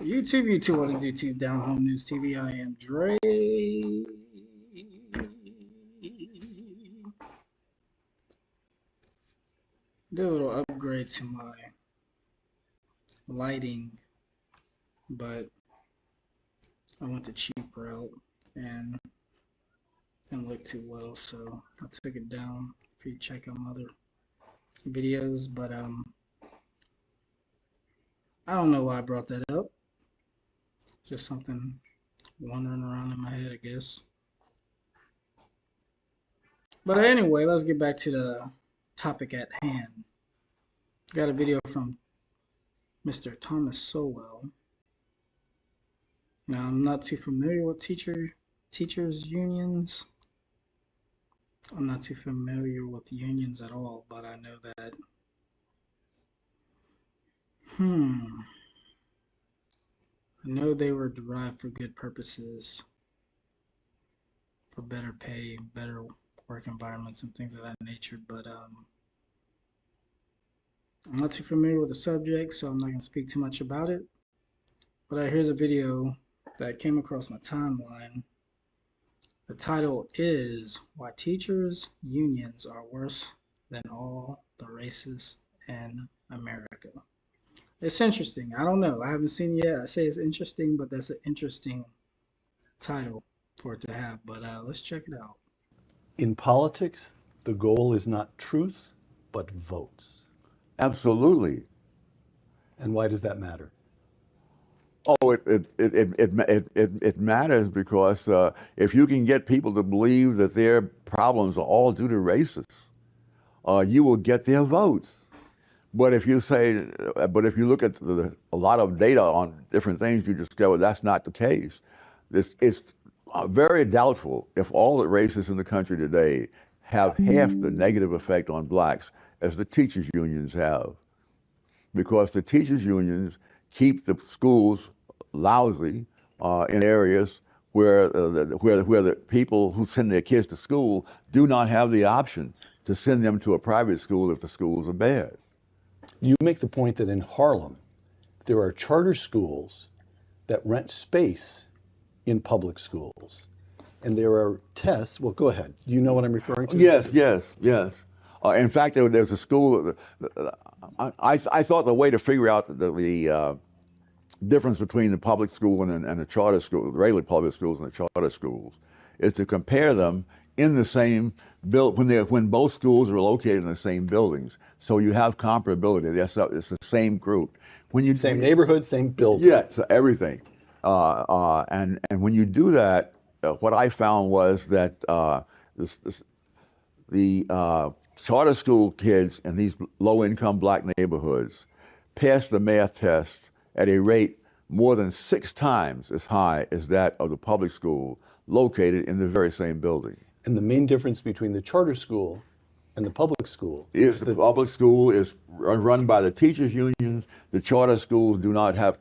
YouTube, what is YouTube? Down Home News TV. I am Dre. Did a little upgrade to my lighting, but I went the cheap route and didn't look too well, so I took it down for you to check out my other videos. But I don't know why I brought that up. Just something wandering around in my head, I guess. But anyway, let's get back to the topic at hand. Got a video from Mr. Thomas Sowell. Now, I'm not too familiar with teachers unions. I'm not too familiar with unions at all, but I know that I know they were derived for good purposes, for better pay, better work environments, and things of that nature. But I'm not too familiar with the subject, so I'm not going to speak too much about it. But here's a video that came across my timeline. The title is Why Teachers Unions Are Worse Than All the Racists in America. It's interesting. I don't know. I haven't seen it yet. I say it's interesting, but that's an interesting title for it to have. But let's check it out. In politics, the goal is not truth, but votes. Absolutely. And why does that matter? Oh, it matters because if you can get people to believe that their problems are all due to racists, you will get their votes. But if you look at a lot of data on different things, you discover that's not the case. It's very doubtful if all the racists in the country today have half the negative effect on blacks as the teachers unions have, because the teachers unions keep the schools lousy in areas where the people who send their kids to school do not have the option to send them to a private school if the schools are bad. You make the point that in Harlem, there are charter schools that rent space in public schools. And there are tests. Well, go ahead. Do you know what I'm referring to? Yes. In fact, there's a school. I thought the way to figure out the difference between the public school and the charter school, the regular public schools and the charter schools, is to compare them in the same when both schools are located in the same buildings. So you have comparability. It's the same group. Same neighborhood, same building. Yeah, so everything. And when you do that, what I found was that the charter school kids in these low-income black neighborhoods passed the math test at a rate more than 6 times as high as that of the public school located in the very same building. And the main difference between the charter school and the public school is the public school is run by the teachers unions. The charter schools do not have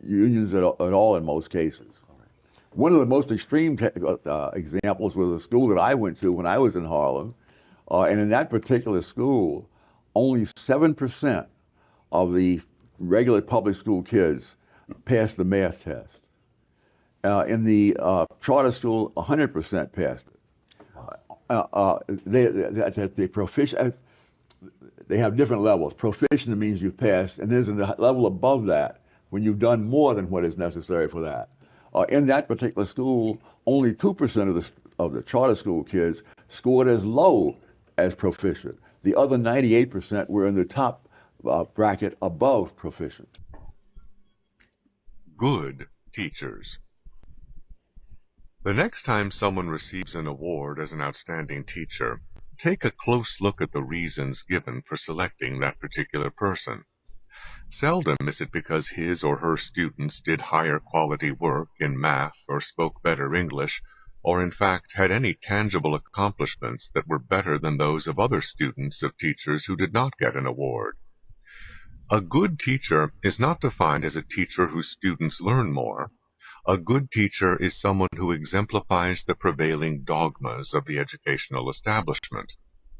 unions at all in most cases. One of the most extreme examples was a school that I went to when I was in Harlem. And in that particular school, only 7% of the regular public school kids passed the math test. In the charter school, 100% passed it. They have different levels. Proficient means you've passed, and there's a level above that when you've done more than what is necessary for that. In that particular school, only 2% of the charter school kids scored as low as proficient. The other 98% were in the top bracket above proficient. Good teachers. The next time someone receives an award as an outstanding teacher, take a close look at the reasons given for selecting that particular person. Seldom is it because his or her students did higher quality work in math or spoke better English, or in fact had any tangible accomplishments that were better than those of other students of teachers who did not get an award. A good teacher is not defined as a teacher whose students learn more. A good teacher is someone who exemplifies the prevailing dogmas of the educational establishment.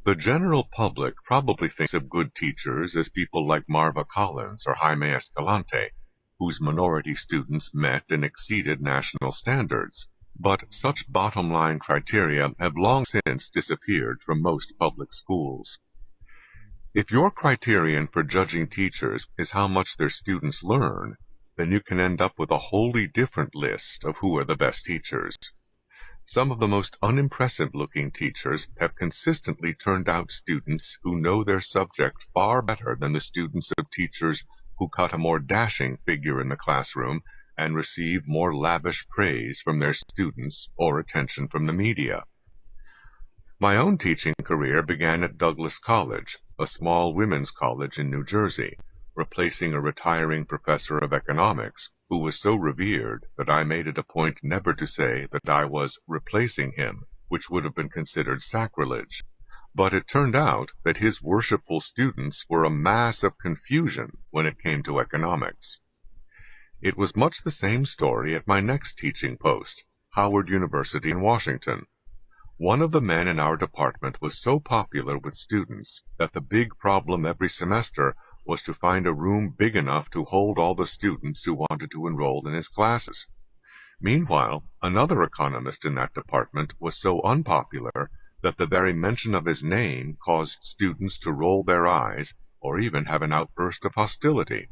The general public probably thinks of good teachers as people like Marva Collins or Jaime Escalante, whose minority students met and exceeded national standards. But such bottom-line criteria have long since disappeared from most public schools. If your criterion for judging teachers is how much their students learn, then you can end up with a wholly different list of who are the best teachers. Some of the most unimpressive-looking teachers have consistently turned out students who know their subject far better than the students of teachers who cut a more dashing figure in the classroom and receive more lavish praise from their students or attention from the media. My own teaching career began at Douglas College, a small women's college in New Jersey, replacing a retiring professor of economics who was so revered that I made it a point never to say that I was replacing him, which would have been considered sacrilege. But it turned out that his worshipful students were a mass of confusion when it came to economics. It was much the same story at my next teaching post, Howard University in Washington. One of the men in our department was so popular with students that the big problem every semester was to find a room big enough to hold all the students who wanted to enroll in his classes. Meanwhile, another economist in that department was so unpopular that the very mention of his name caused students to roll their eyes or even have an outburst of hostility.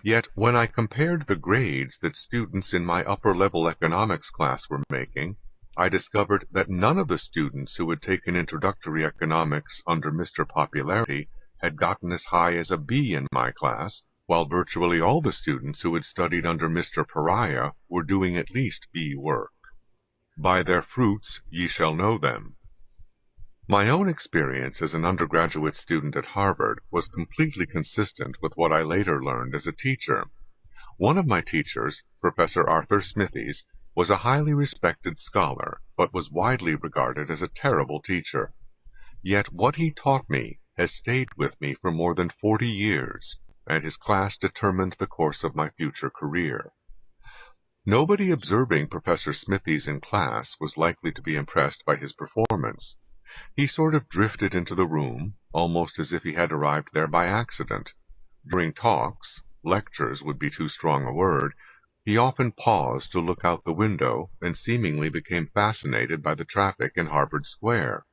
Yet when I compared the grades that students in my upper-level economics class were making, I discovered that none of the students who had taken introductory economics under Mr. Popularity had gotten as high as a B in my class, while virtually all the students who had studied under Mr. Pariah were doing at least B work. By their fruits ye shall know them. My own experience as an undergraduate student at Harvard was completely consistent with what I later learned as a teacher. One of my teachers, Professor Arthur Smithies, was a highly respected scholar, but was widely regarded as a terrible teacher. Yet what he taught me has stayed with me for more than 40 years, and his class determined the course of my future career. Nobody observing Professor Smithies in class was likely to be impressed by his performance. He sort of drifted into the room, almost as if he had arrived there by accident. During talks, lectures would be too strong a word, he often paused to look out the window and seemingly became fascinated by the traffic in Harvard Square.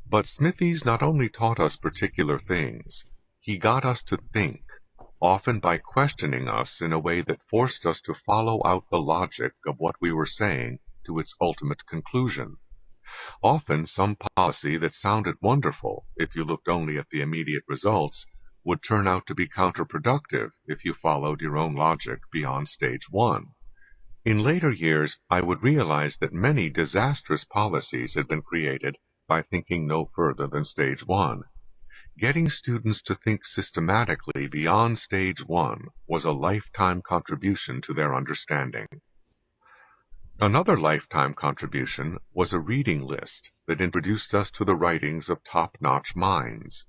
But Smithies not only taught us particular things, he got us to think, often by questioning us in a way that forced us to follow out the logic of what we were saying to its ultimate conclusion. Often some policy that sounded wonderful if you looked only at the immediate results would turn out to be counterproductive if you followed your own logic beyond stage one. In later years, I would realize that many disastrous policies had been created by thinking no further than stage one. Getting students to think systematically beyond stage one was a lifetime contribution to their understanding. Another lifetime contribution was a reading list that introduced us to the writings of top-notch minds.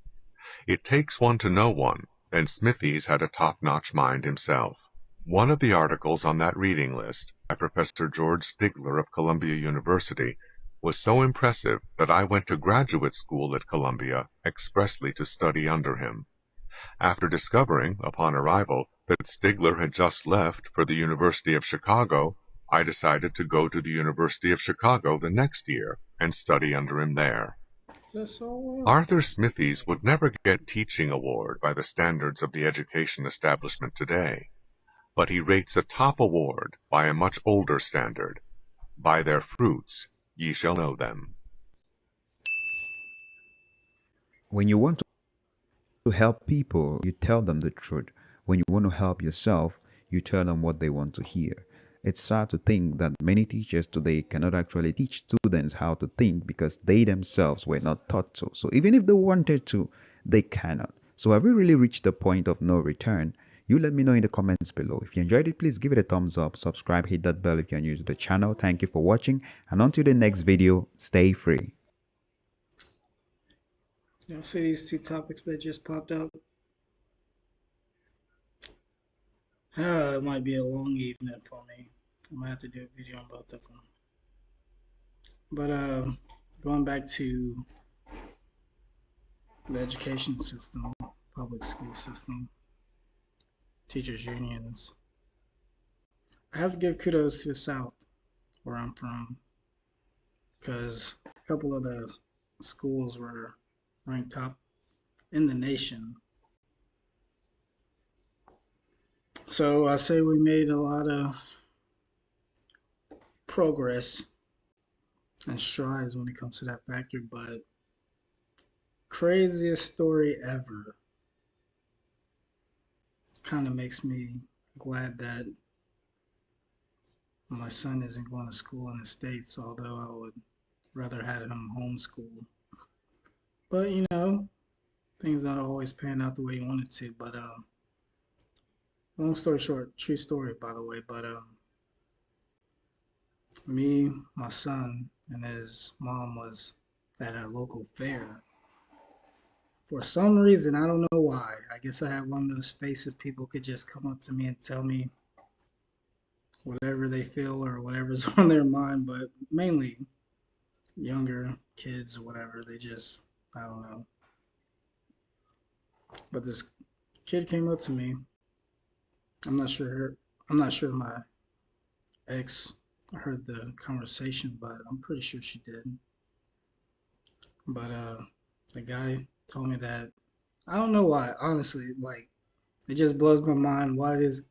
It takes one to know one, and Smithies had a top-notch mind himself. One of the articles on that reading list, by Professor George Stigler of Columbia University, was so impressive that I went to graduate school at Columbia expressly to study under him. After discovering, upon arrival, that Stigler had just left for the University of Chicago, I decided to go to the University of Chicago the next year and study under him there. Arthur Smithies would never get teaching award by the standards of the education establishment today, but he rates a top award by a much older standard. By their fruits ye shall know them. When you want to help people, you tell them the truth. When you want to help yourself, you tell them what they want to hear. It's sad to think that many teachers today cannot actually teach students how to think because they themselves were not taught to. So even if they wanted to, they cannot. So have we really reached the point of no return? You let me know in the comments below. If you enjoyed it, please give it a thumbs up, subscribe, hit that bell if you're new to the channel. Thank you for watching, and until the next video, stay free. Y'all see these two topics that just popped up? It might be a long evening for me. I might have to do a video on both of them. But going back to the education system, public school system, teachers unions. I have to give kudos to the South, where I'm from, because a couple of the schools were ranked top in the nation. So I say we made a lot of progress and strides when it comes to that factor, but craziest story ever kind of makes me glad that my son isn't going to school in the States, although I would rather have him homeschooled. But things don't always pan out the way you want it to. But long story short, true story by the way. But me, my son, and his mom was at a local fair. For some reason, I don't know why. I guess I have one of those faces people could just come up to me and tell me whatever they feel or whatever's on their mind, but mainly younger kids or whatever, they just, I don't know. But this kid came up to me. I'm not sure. I'm not sure my ex heard the conversation, but I'm pretty sure she did. But the guy told me that I don't know why. Honestly, like it just blows my mind why this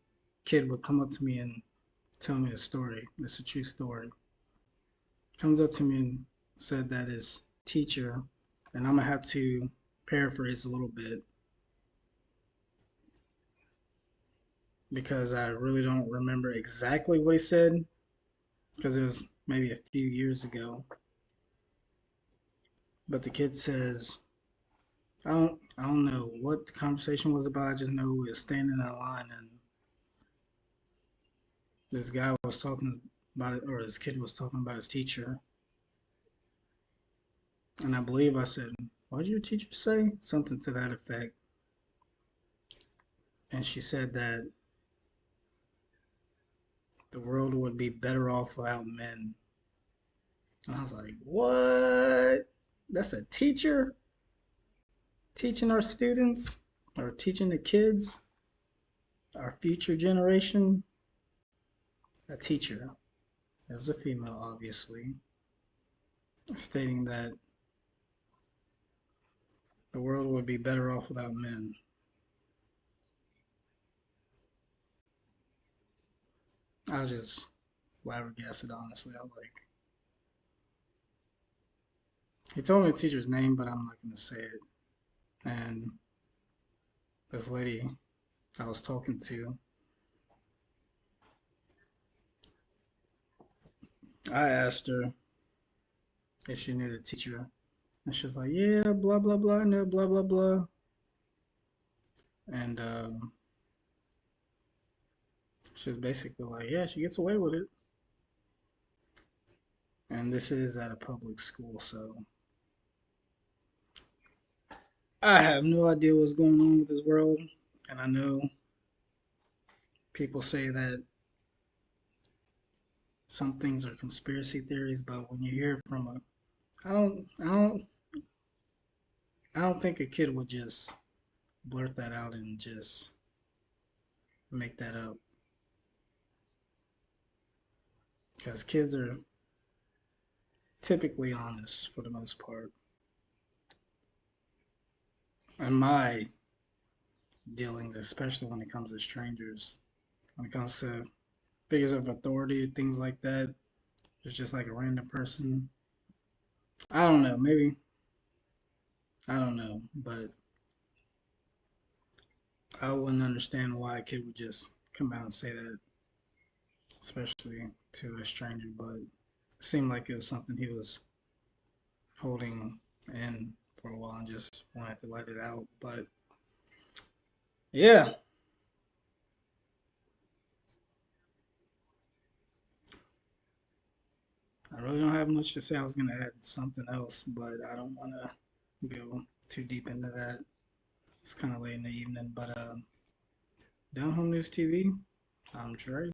kid would come up to me and tell me a story. It's a true story. Comes up to me and said that his teacher, and I'm gonna have to paraphrase a little bit because I really don't remember exactly what he said because it was maybe a few years ago. But the kid says, I don't know what the conversation was about. I just know we were standing in a line and this guy was talking about it, or this kid was talking about his teacher. And I believe I said, "What did your teacher say?" Something to that effect. And she said that the world would be better off without men. And I was like, what? That's a teacher teaching our students or teaching the kids, our future generation? A teacher, as a female, obviously, stating that the world would be better off without men. I was just flabbergasted, honestly. I was like, he told me the teacher's name, but I'm not going to say it. And this lady I was talking to, I asked her if she knew the teacher. And she was like, yeah, blah, blah, blah, I know, blah, blah, blah. And she was basically like, yeah, she gets away with it. And this is at a public school, so I have no idea what's going on with this world. And I know people say that some things are conspiracy theories, but when you hear from I don't think a kid would just blurt that out and just make that up. Because kids are typically honest for the most part. And my dealings, especially when it comes to strangers, when it comes to figures of authority, things like that, it's just like a random person. I don't know, maybe, I don't know, but I wouldn't understand why a kid would just come out and say that, especially to a stranger, but it seemed like it was something he was holding in for a while and just wanted to let it out. But yeah, I really don't have much to say. I was gonna add something else, but I don't want to go too deep into that. It's kind of late in the evening, but Down Home News TV, I'm Dre.